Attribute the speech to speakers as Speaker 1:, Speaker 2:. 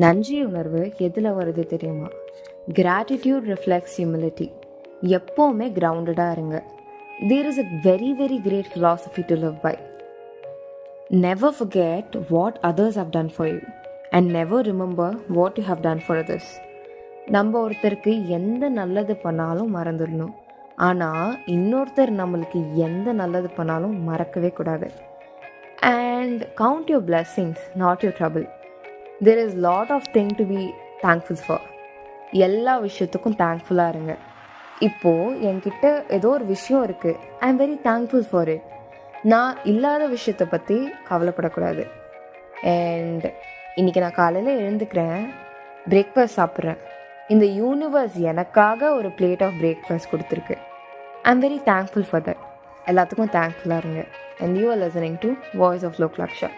Speaker 1: நன்றி உணர்வு எதில் வருது தெரியுமா? Gratitude reflects humility. எப்போவுமே கிரவுண்டடாக இருங்க. There is a very very great philosophy to live by. Never forget what others have done for you and never remember what you have done for others. நம்ம ஒருத்தருக்கு எந்த நல்லது பண்ணாலும் மறந்துடணும், ஆனால் இன்னொருத்தர் நம்மளுக்கு எந்த நல்லது பண்ணாலும் மறக்கவே கூடாது. And count your blessings, not your trouble. There is lot of thing to be thankful for. எல்லா விஷயத்துக்கும் தேங்க்ஃபுல்லாக இருங்க. இப்போது என்கிட்ட ஏதோ ஒரு விஷயம் இருக்குது, ஐ am very thankful for it. நான் இல்லாத விஷயத்தை பற்றி கவலைப்படக்கூடாது. அண்ட் இன்றைக்கி நான் காலையில் எழுந்துக்கிறேன், பிரேக்ஃபாஸ்ட் சாப்பிட்றேன். இந்த யூனிவர்ஸ் எனக்காக ஒரு பிளேட் ஆஃப் பிரேக்ஃபாஸ்ட் கொடுத்துருக்கு. I am very thankful for that. எல்லாத்துக்கும் தேங்க்ஃபுல்லாக இருங்க. And you are listening to voice of லோக்லாக்ஷா.